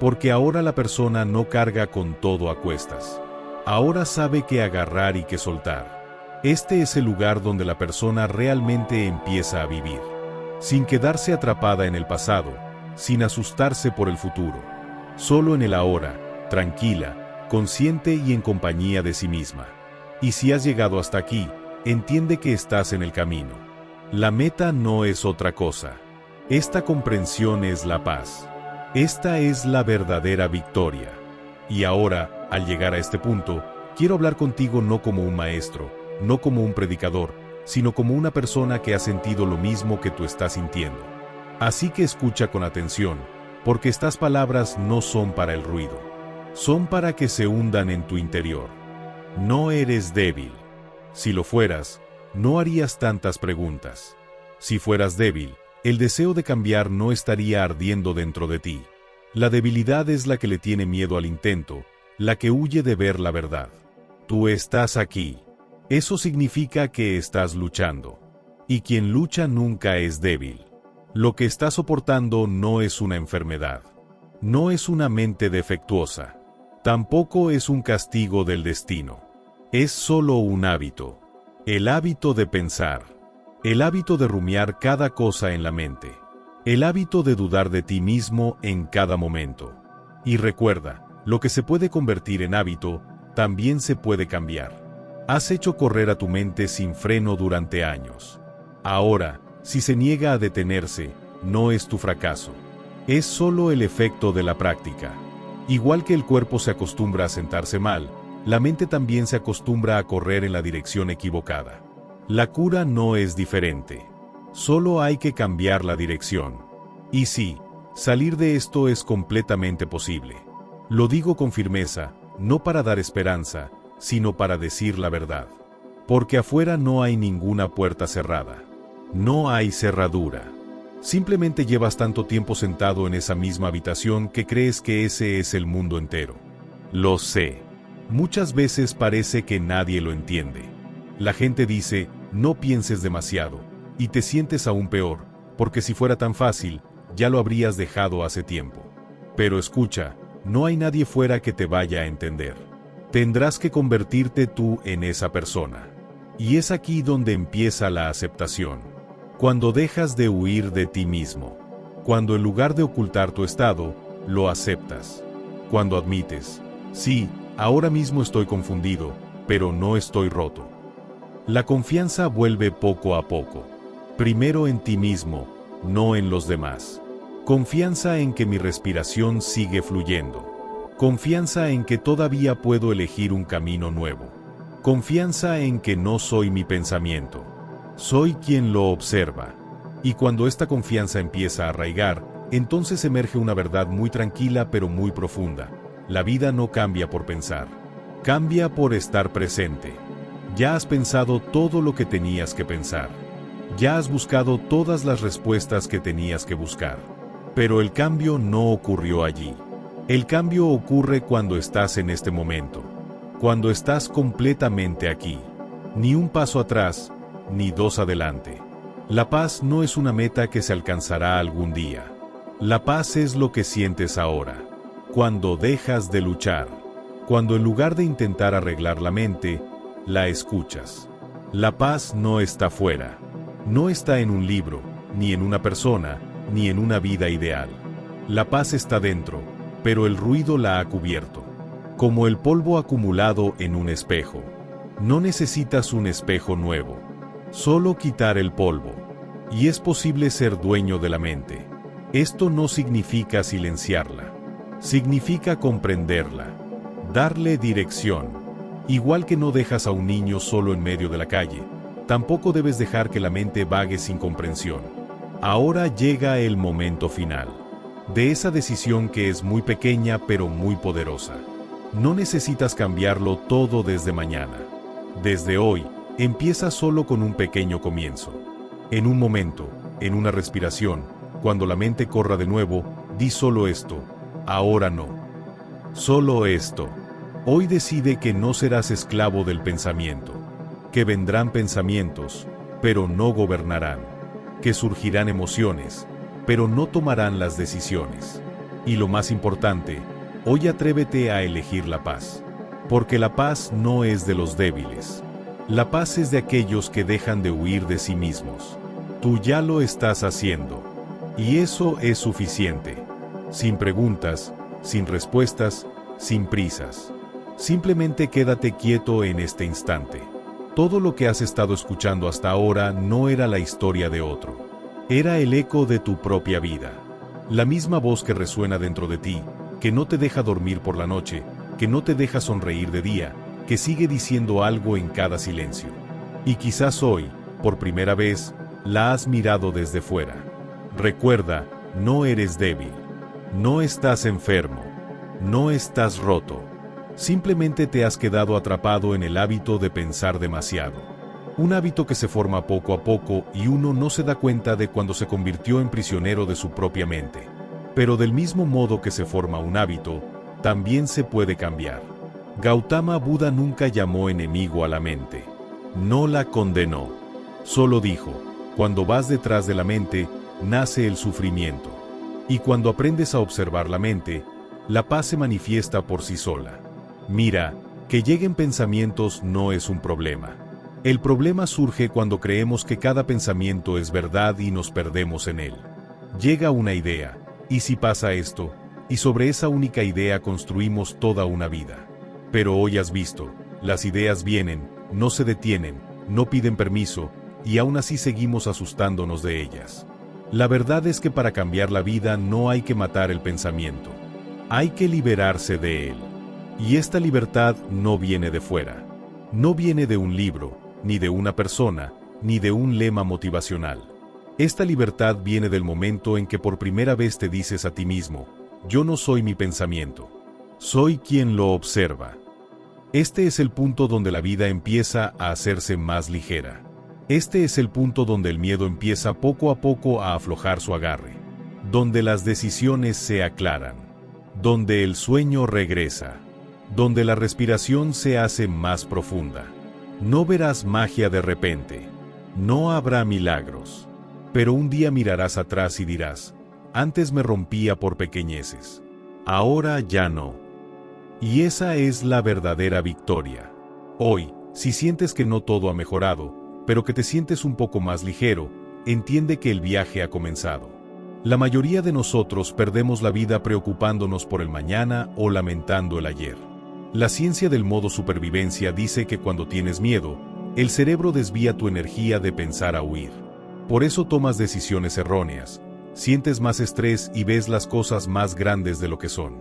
porque ahora la persona no carga con todo a cuestas. Ahora sabe qué agarrar y qué soltar. Este es el lugar donde la persona realmente empieza a vivir, sin quedarse atrapada en el pasado, sin asustarse por el futuro. Solo en el ahora, tranquila, consciente y en compañía de sí misma. Y si has llegado hasta aquí, entiende que estás en el camino. La meta no es otra cosa. Esta comprensión es la paz. Esta es la verdadera victoria. Y ahora, al llegar a este punto, quiero hablar contigo no como un maestro, no como un predicador, sino como una persona que ha sentido lo mismo que tú estás sintiendo. Así que escucha con atención, porque estas palabras no son para el ruido. Son para que se hundan en tu interior. No eres débil. Si lo fueras, no harías tantas preguntas. Si fueras débil, el deseo de cambiar no estaría ardiendo dentro de ti. La debilidad es la que le tiene miedo al intento, la que huye de ver la verdad. Tú estás aquí. Eso significa que estás luchando. Y quien lucha nunca es débil. Lo que estás soportando no es una enfermedad. No es una mente defectuosa. Tampoco es un castigo del destino. Es solo un hábito. El hábito de pensar. El hábito de rumiar cada cosa en la mente. El hábito de dudar de ti mismo en cada momento. Y recuerda, lo que se puede convertir en hábito, también se puede cambiar. Has hecho correr a tu mente sin freno durante años. Ahora, si se niega a detenerse, no es tu fracaso. Es solo el efecto de la práctica. Igual que el cuerpo se acostumbra a sentarse mal, la mente también se acostumbra a correr en la dirección equivocada. La cura no es diferente. Solo hay que cambiar la dirección. Y sí, salir de esto es completamente posible. Lo digo con firmeza, no para dar esperanza, sino para decir la verdad. Porque afuera no hay ninguna puerta cerrada. No hay cerradura. Simplemente llevas tanto tiempo sentado en esa misma habitación que crees que ese es el mundo entero. Lo sé. Muchas veces parece que nadie lo entiende. La gente dice: no pienses demasiado, y te sientes aún peor, porque si fuera tan fácil, ya lo habrías dejado hace tiempo. Pero escucha, no hay nadie fuera que te vaya a entender. Tendrás que convertirte tú en esa persona. Y es aquí donde empieza la aceptación. Cuando dejas de huir de ti mismo. Cuando en lugar de ocultar tu estado, lo aceptas. Cuando admites: sí, Ahora mismo estoy confundido, pero no estoy roto. La confianza vuelve poco a poco. Primero en ti mismo, no en los demás. Confianza en que mi respiración sigue fluyendo. Confianza en que todavía puedo elegir un camino nuevo. Confianza en que no soy mi pensamiento. Soy quien lo observa. Y cuando esta confianza empieza a arraigar, entonces emerge una verdad muy tranquila pero muy profunda. La vida no cambia por pensar. Cambia por estar presente. Ya has pensado todo lo que tenías que pensar. Ya has buscado todas las respuestas que tenías que buscar. Pero el cambio no ocurrió allí. El cambio ocurre cuando estás en este momento. Cuando estás completamente aquí. Ni un paso atrás, ni dos adelante. La paz no es una meta que se alcanzará algún día. La paz es lo que sientes ahora. Cuando dejas de luchar. Cuando en lugar de intentar arreglar la mente, la escuchas. La paz no está fuera. No está en un libro, ni en una persona, ni en una vida ideal. La paz está dentro, pero el ruido la ha cubierto. Como el polvo acumulado en un espejo. No necesitas un espejo nuevo. Solo quitar el polvo. Y es posible ser dueño de la mente. Esto no significa silenciarla. Significa comprenderla. Darle dirección. Igual que no dejas a un niño solo en medio de la calle, tampoco debes dejar que la mente vague sin comprensión. Ahora llega el momento final. De esa decisión que es muy pequeña pero muy poderosa. No necesitas cambiarlo todo desde mañana. Desde hoy, empieza solo con un pequeño comienzo. En un momento, en una respiración, cuando la mente corra de nuevo, di solo esto, ahora no. Solo esto. Hoy decide que no serás esclavo del pensamiento. Que vendrán pensamientos, pero no gobernarán. Que surgirán emociones, pero no tomarán las decisiones. Y lo más importante, hoy atrévete a elegir la paz. Porque la paz no es de los débiles. La paz es de aquellos que dejan de huir de sí mismos. Tú ya lo estás haciendo. Y eso es suficiente. Sin preguntas, sin respuestas, sin prisas. Simplemente quédate quieto en este instante. Todo lo que has estado escuchando hasta ahora no era la historia de otro. Era el eco de tu propia vida. La misma voz que resuena dentro de ti, que no te deja dormir por la noche, que no te deja sonreír de día, que sigue diciendo algo en cada silencio. Y quizás hoy, por primera vez, la has mirado desde fuera. Recuerda, no eres débil. No estás enfermo. No estás roto. Simplemente te has quedado atrapado en el hábito de pensar demasiado. Un hábito que se forma poco a poco y uno no se da cuenta de cuando se convirtió en prisionero de su propia mente. Pero del mismo modo que se forma un hábito, también se puede cambiar. Gautama Buda nunca llamó enemigo a la mente. No la condenó. Solo dijo, cuando vas detrás de la mente, nace el sufrimiento. Y cuando aprendes a observar la mente, la paz se manifiesta por sí sola. Mira, que lleguen pensamientos no es un problema. El problema surge cuando creemos que cada pensamiento es verdad y nos perdemos en él. Llega una idea, y si pasa esto, y sobre esa única idea construimos toda una vida. Pero hoy has visto, las ideas vienen, no se detienen, no piden permiso, y aún así seguimos asustándonos de ellas. La verdad es que para cambiar la vida no hay que matar el pensamiento. Hay que liberarse de él. Y esta libertad no viene de fuera. No viene de un libro, ni de una persona, ni de un lema motivacional. Esta libertad viene del momento en que por primera vez te dices a ti mismo, yo no soy mi pensamiento. Soy quien lo observa. Este es el punto donde la vida empieza a hacerse más ligera. Este es el punto donde el miedo empieza poco a poco a aflojar su agarre. Donde las decisiones se aclaran. Donde el sueño regresa. Donde la respiración se hace más profunda. No verás magia de repente. No habrá milagros. Pero un día mirarás atrás y dirás, antes me rompía por pequeñeces. Ahora ya no. Y esa es la verdadera victoria. Hoy, si sientes que no todo ha mejorado, pero que te sientes un poco más ligero, entiende que el viaje ha comenzado. La mayoría de nosotros perdemos la vida preocupándonos por el mañana o lamentando el ayer. La ciencia del modo supervivencia dice que cuando tienes miedo, el cerebro desvía tu energía de pensar a huir. Por eso tomas decisiones erróneas, sientes más estrés y ves las cosas más grandes de lo que son.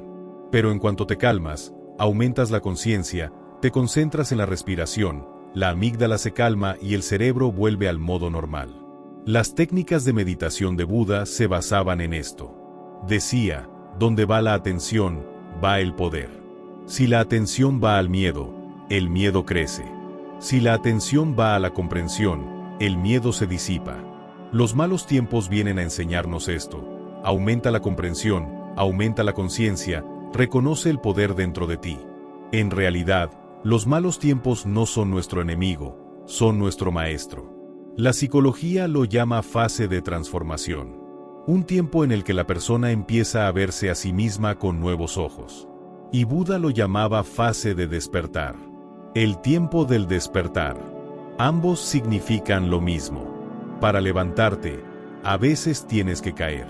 Pero en cuanto te calmas, aumentas la conciencia, te concentras en la respiración, la amígdala se calma y el cerebro vuelve al modo normal. Las técnicas de meditación de Buda se basaban en esto. Decía, donde va la atención, va el poder. Si la atención va al miedo, el miedo crece. Si la atención va a la comprensión, el miedo se disipa. Los malos tiempos vienen a enseñarnos esto. Aumenta la comprensión, aumenta la conciencia, reconoce el poder dentro de ti. En realidad, los malos tiempos no son nuestro enemigo, son nuestro maestro. La psicología lo llama fase de transformación. Un tiempo en el que la persona empieza a verse a sí misma con nuevos ojos. Y Buda lo llamaba fase de despertar. El tiempo del despertar. Ambos significan lo mismo. Para levantarte, a veces tienes que caer.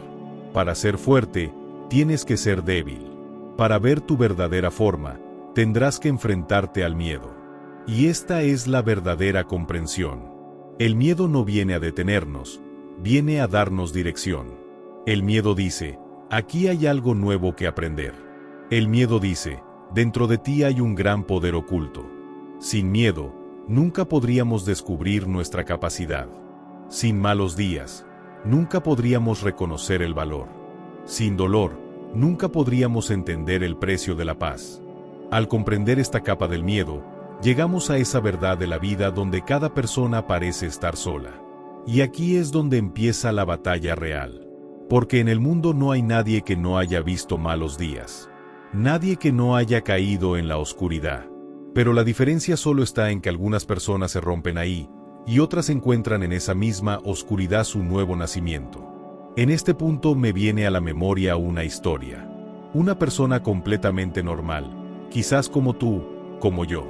Para ser fuerte, tienes que ser débil. Para ver tu verdadera forma, tendrás que enfrentarte al miedo. Y esta es la verdadera comprensión. El miedo no viene a detenernos, viene a darnos dirección. El miedo dice, aquí hay algo nuevo que aprender. El miedo dice, dentro de ti hay un gran poder oculto. Sin miedo, nunca podríamos descubrir nuestra capacidad. Sin malos días, nunca podríamos reconocer el valor. Sin dolor, nunca podríamos entender el precio de la paz. Al comprender esta capa del miedo, llegamos a esa verdad de la vida donde cada persona parece estar sola. Y aquí es donde empieza la batalla real. Porque en el mundo no hay nadie que no haya visto malos días. Nadie que no haya caído en la oscuridad. Pero la diferencia solo está en que algunas personas se rompen ahí, y otras encuentran en esa misma oscuridad su nuevo nacimiento. En este punto me viene a la memoria una historia. Una persona completamente normal, quizás como tú, como yo.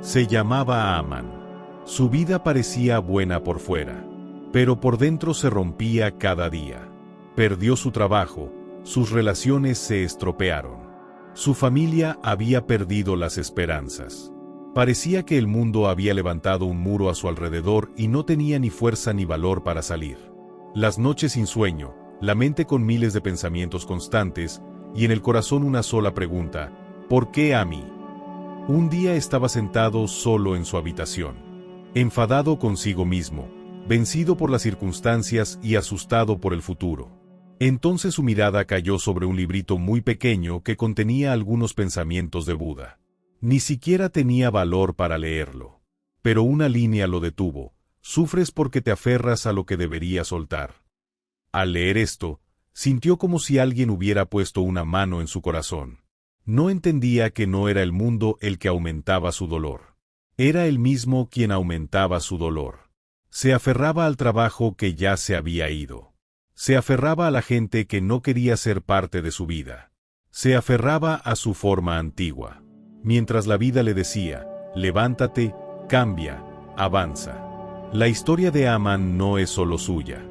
Se llamaba Aman. Su vida parecía buena por fuera, pero por dentro se rompía cada día. Perdió su trabajo, sus relaciones se estropearon. Su familia había perdido las esperanzas. Parecía que el mundo había levantado un muro a su alrededor y no tenía ni fuerza ni valor para salir. Las noches sin sueño, la mente con miles de pensamientos constantes, y en el corazón una sola pregunta: ¿por qué a mí? Un día estaba sentado solo en su habitación, enfadado consigo mismo, vencido por las circunstancias y asustado por el futuro. Entonces su mirada cayó sobre un librito muy pequeño que contenía algunos pensamientos de Buda. Ni siquiera tenía valor para leerlo. Pero una línea lo detuvo: sufres porque te aferras a lo que deberías soltar. Al leer esto, sintió como si alguien hubiera puesto una mano en su corazón. No entendía que no era el mundo el que aumentaba su dolor. Era él mismo quien aumentaba su dolor. Se aferraba al trabajo que ya se había ido. Se aferraba a la gente que no quería ser parte de su vida. Se aferraba a su forma antigua. Mientras la vida le decía: levántate, cambia, avanza. La historia de Aman no es solo suya.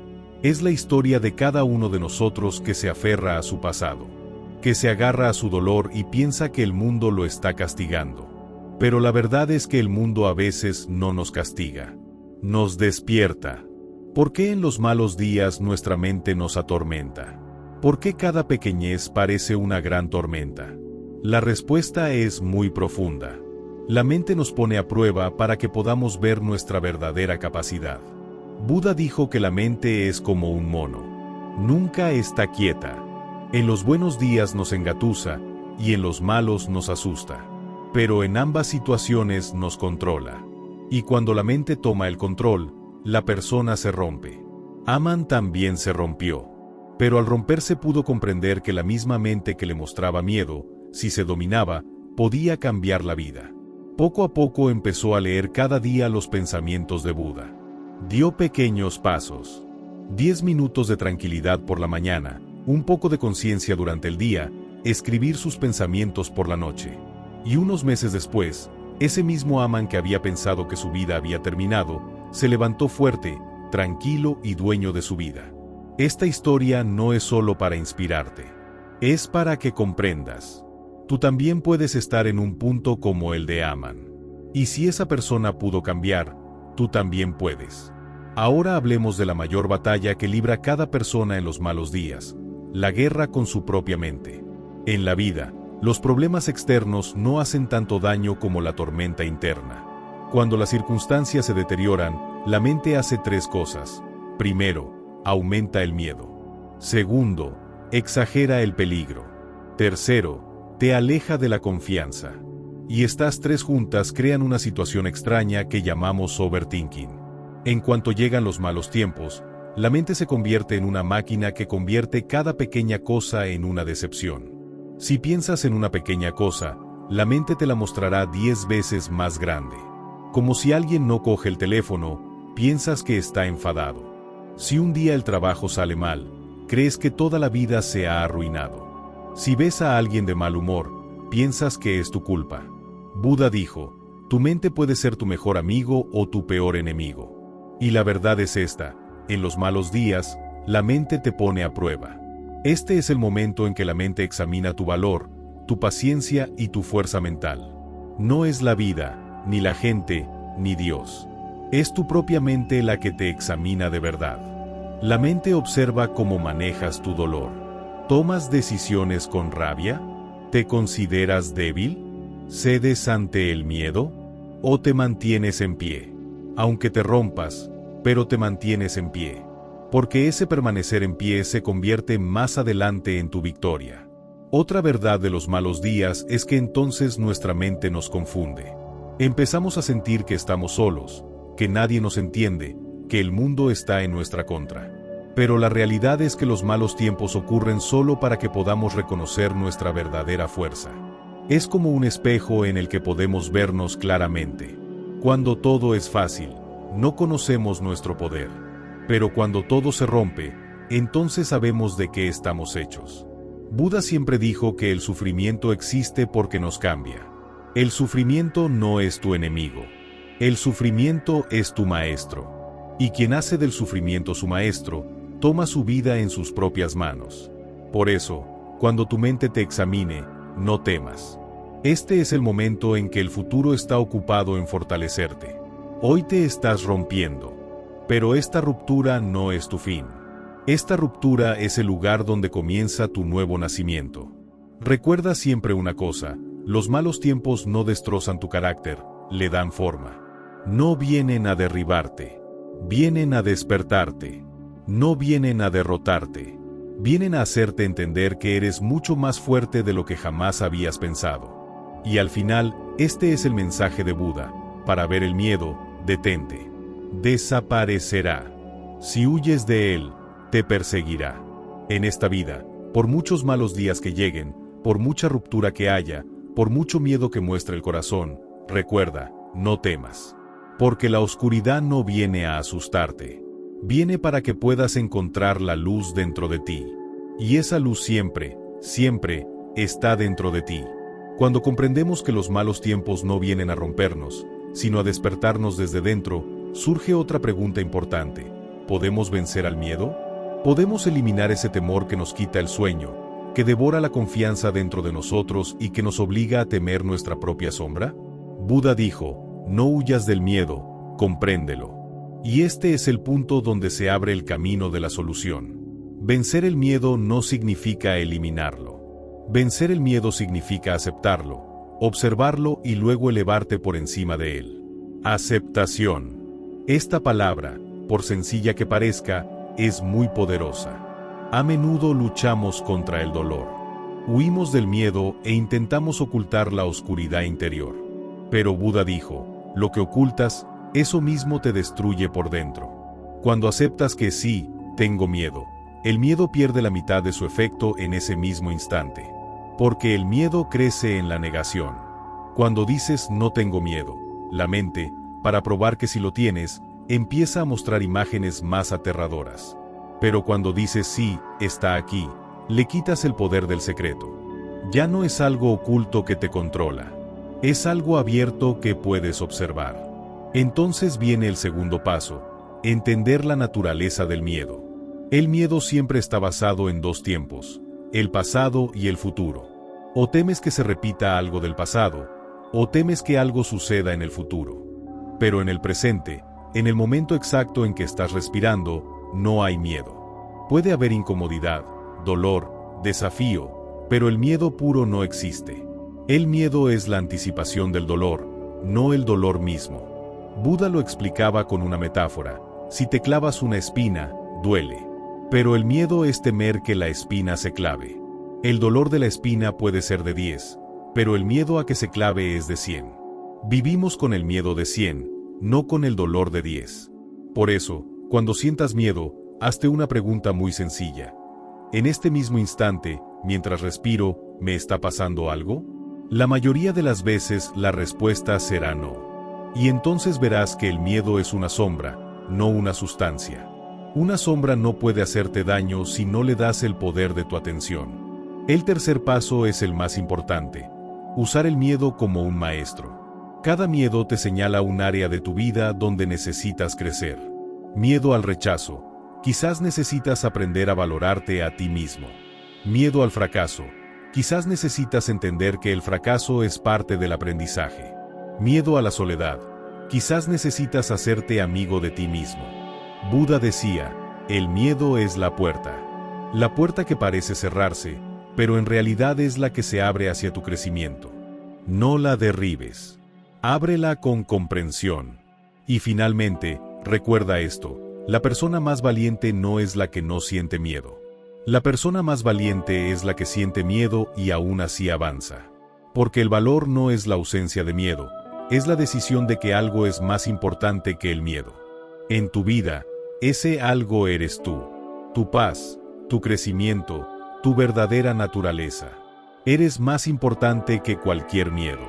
Es la historia de cada uno de nosotros que se aferra a su pasado, que se agarra a su dolor y piensa que el mundo lo está castigando. Pero la verdad es que el mundo a veces no nos castiga. Nos despierta. ¿Por qué en los malos días nuestra mente nos atormenta? ¿Por qué cada pequeñez parece una gran tormenta? La respuesta es muy profunda. La mente nos pone a prueba para que podamos ver nuestra verdadera capacidad. Buda dijo que la mente es como un mono. Nunca está quieta. En los buenos días nos engatusa y en los malos nos asusta. Pero en ambas situaciones nos controla. Y cuando la mente toma el control, la persona se rompe. Aman también se rompió. Pero al romperse pudo comprender que la misma mente que le mostraba miedo, si se dominaba, podía cambiar la vida. Poco a poco empezó a leer cada día los pensamientos de Buda. Dio pequeños pasos. 10 minutos de tranquilidad por la mañana, un poco de conciencia durante el día, escribir sus pensamientos por la noche. Y unos meses después, ese mismo Aman que había pensado que su vida había terminado, se levantó fuerte, tranquilo y dueño de su vida. Esta historia no es solo para inspirarte. Es para que comprendas. Tú también puedes estar en un punto como el de Amán. Y si esa persona pudo cambiar, tú también puedes. Ahora hablemos de la mayor batalla que libra cada persona en los malos días, la guerra con su propia mente. En la vida, los problemas externos no hacen tanto daño como la tormenta interna. Cuando las circunstancias se deterioran, la mente hace tres cosas. Primero, aumenta el miedo. Segundo, exagera el peligro. Tercero, te aleja de la confianza. Y estas tres juntas crean una situación extraña que llamamos overthinking. En cuanto llegan los malos tiempos, la mente se convierte en una máquina que convierte cada pequeña cosa en una decepción. Si piensas en una pequeña cosa, la mente te la mostrará 10 veces más grande. Como si alguien no coge el teléfono, piensas que está enfadado. Si un día el trabajo sale mal, crees que toda la vida se ha arruinado. Si ves a alguien de mal humor, piensas que es tu culpa. Buda dijo, tu mente puede ser tu mejor amigo o tu peor enemigo. Y la verdad es esta, en los malos días, la mente te pone a prueba. Este es el momento en que la mente examina tu valor, tu paciencia y tu fuerza mental. No es la vida, ni la gente, ni Dios. Es tu propia mente la que te examina de verdad. La mente observa cómo manejas tu dolor. ¿Tomas decisiones con rabia? ¿Te consideras débil? ¿Cedes ante el miedo? ¿O te mantienes en pie? Aunque te rompas, pero te mantienes en pie. Porque ese permanecer en pie se convierte más adelante en tu victoria. Otra verdad de los malos días es que entonces nuestra mente nos confunde. Empezamos a sentir que estamos solos, que nadie nos entiende, que el mundo está en nuestra contra. Pero la realidad es que los malos tiempos ocurren solo para que podamos reconocer nuestra verdadera fuerza. Es como un espejo en el que podemos vernos claramente. Cuando todo es fácil, no conocemos nuestro poder. Pero cuando todo se rompe, entonces sabemos de qué estamos hechos. Buda siempre dijo que el sufrimiento existe porque nos cambia. El sufrimiento no es tu enemigo. El sufrimiento es tu maestro. Y quien hace del sufrimiento su maestro, toma su vida en sus propias manos. Por eso, cuando tu mente te examine, no temas. Este es el momento en que el futuro está ocupado en fortalecerte. Hoy te estás rompiendo. Pero esta ruptura no es tu fin. Esta ruptura es el lugar donde comienza tu nuevo nacimiento. Recuerda siempre una cosa, los malos tiempos no destrozan tu carácter, le dan forma. No vienen a derribarte, vienen a despertarte. No vienen a derrotarte, vienen a hacerte entender que eres mucho más fuerte de lo que jamás habías pensado. Y al final, este es el mensaje de Buda, para ver el miedo, detente. Desaparecerá. Si huyes de él, te perseguirá. En esta vida, por muchos malos días que lleguen, por mucha ruptura que haya, por mucho miedo que muestre el corazón, recuerda, no temas. Porque la oscuridad no viene a asustarte. Viene para que puedas encontrar la luz dentro de ti. Y esa luz siempre, siempre, está dentro de ti. Cuando comprendemos que los malos tiempos no vienen a rompernos, sino a despertarnos desde dentro, surge otra pregunta importante. ¿Podemos vencer al miedo? ¿Podemos eliminar ese temor que nos quita el sueño, que devora la confianza dentro de nosotros y que nos obliga a temer nuestra propia sombra? Buda dijo, no huyas del miedo, compréndelo. Y este es el punto donde se abre el camino de la solución. Vencer el miedo no significa eliminarlo. Vencer el miedo significa aceptarlo, observarlo y luego elevarte por encima de él. Aceptación. Esta palabra, por sencilla que parezca, es muy poderosa. A menudo luchamos contra el dolor. Huimos del miedo e intentamos ocultar la oscuridad interior. Pero Buda dijo, lo que ocultas, eso mismo te destruye por dentro. Cuando aceptas que sí, tengo miedo, el miedo pierde la mitad de su efecto en ese mismo instante. Porque el miedo crece en la negación. Cuando dices no tengo miedo, la mente, para probar que sí lo tienes, empieza a mostrar imágenes más aterradoras. Pero cuando dices sí, está aquí, le quitas el poder del secreto. Ya no es algo oculto que te controla. Es algo abierto que puedes observar. Entonces viene el segundo paso, entender la naturaleza del miedo. El miedo siempre está basado en dos tiempos, el pasado y el futuro. O temes que se repita algo del pasado, o temes que algo suceda en el futuro. Pero en el presente, en el momento exacto en que estás respirando, no hay miedo. Puede haber incomodidad, dolor, desafío, pero el miedo puro no existe. El miedo es la anticipación del dolor, no el dolor mismo. Buda lo explicaba con una metáfora: si te clavas una espina, duele. Pero el miedo es temer que la espina se clave. El dolor de la espina puede ser de 10, pero el miedo a que se clave es de 100. Vivimos con el miedo de 100, no con el dolor de 10. Por eso, cuando sientas miedo, hazte una pregunta muy sencilla. ¿En este mismo instante, mientras respiro, me está pasando algo? La mayoría de las veces la respuesta será no. Y entonces verás que el miedo es una sombra, no una sustancia. Una sombra no puede hacerte daño si no le das el poder de tu atención. El tercer paso es el más importante: usar el miedo como un maestro. Cada miedo te señala un área de tu vida donde necesitas crecer. Miedo al rechazo. Quizás necesitas aprender a valorarte a ti mismo. Miedo al fracaso. Quizás necesitas entender que el fracaso es parte del aprendizaje. Miedo a la soledad. Quizás necesitas hacerte amigo de ti mismo. Buda decía: el miedo es la puerta. La puerta que parece cerrarse, pero en realidad es la que se abre hacia tu crecimiento. No la derribes. Ábrela con comprensión. Y finalmente, recuerda esto: la persona más valiente no es la que no siente miedo. La persona más valiente es la que siente miedo y aún así avanza. Porque el valor no es la ausencia de miedo, es la decisión de que algo es más importante que el miedo. En tu vida, ese algo eres tú. Tu paz, tu crecimiento, tu verdadera naturaleza. Eres más importante que cualquier miedo.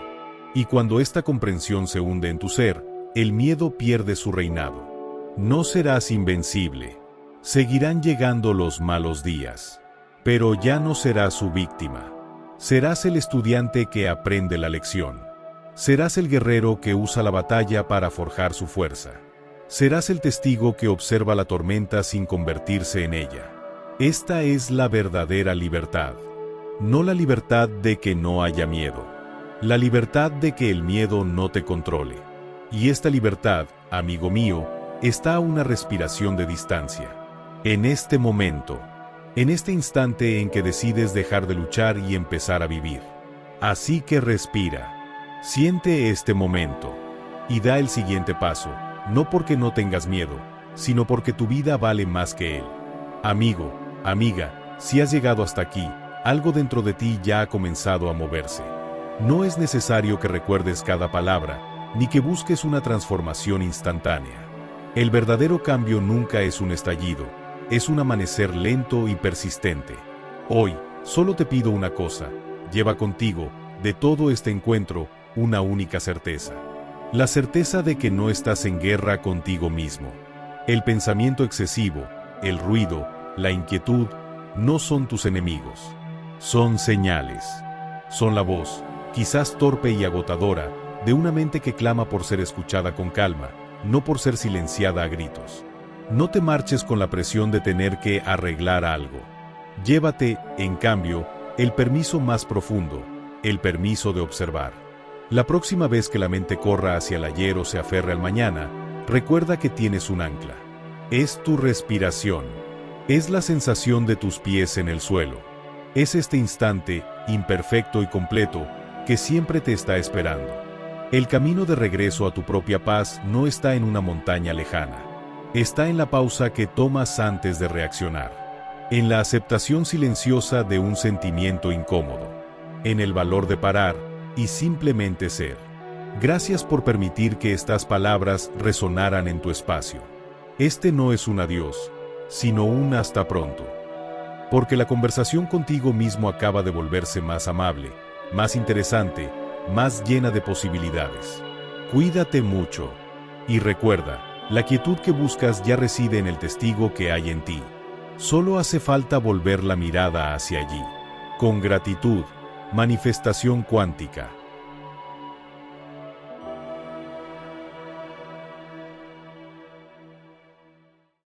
Y cuando esta comprensión se hunde en tu ser, el miedo pierde su reinado. No serás invencible. Seguirán llegando los malos días. Pero ya no serás su víctima. Serás el estudiante que aprende la lección. Serás el guerrero que usa la batalla para forjar su fuerza. Serás el testigo que observa la tormenta sin convertirse en ella. Esta es la verdadera libertad. No la libertad de que no haya miedo. La libertad de que el miedo no te controle. Y esta libertad, amigo mío, está a una respiración de distancia. En este momento, en este instante en que decides dejar de luchar y empezar a vivir. Así que respira. Siente este momento. Y da el siguiente paso, no porque no tengas miedo, sino porque tu vida vale más que él. Amigo, amiga, si has llegado hasta aquí, algo dentro de ti ya ha comenzado a moverse. No es necesario que recuerdes cada palabra, ni que busques una transformación instantánea. El verdadero cambio nunca es un estallido, es un amanecer lento y persistente. Hoy, solo te pido una cosa: lleva contigo, de todo este encuentro, una única certeza. La certeza de que no estás en guerra contigo mismo. El pensamiento excesivo, el ruido, la inquietud, no son tus enemigos. Son señales. Son la voz, quizás torpe y agotadora, de una mente que clama por ser escuchada con calma, no por ser silenciada a gritos. No te marches con la presión de tener que arreglar algo. Llévate, en cambio, el permiso más profundo, el permiso de observar. La próxima vez que la mente corra hacia el ayer o se aferre al mañana, recuerda que tienes un ancla. Es tu respiración. Es la sensación de tus pies en el suelo. Es este instante, imperfecto y completo, que siempre te está esperando. El camino de regreso a tu propia paz no está en una montaña lejana. Está en la pausa que tomas antes de reaccionar. En la aceptación silenciosa de un sentimiento incómodo. En el valor de parar y simplemente ser. Gracias por permitir que estas palabras resonaran en tu espacio. Este no es un adiós, sino un hasta pronto. Porque la conversación contigo mismo acaba de volverse más amable, más interesante, más llena de posibilidades. Cuídate mucho. Y recuerda, la quietud que buscas ya reside en el testigo que hay en ti. Solo hace falta volver la mirada hacia allí. Con gratitud, manifestación cuántica.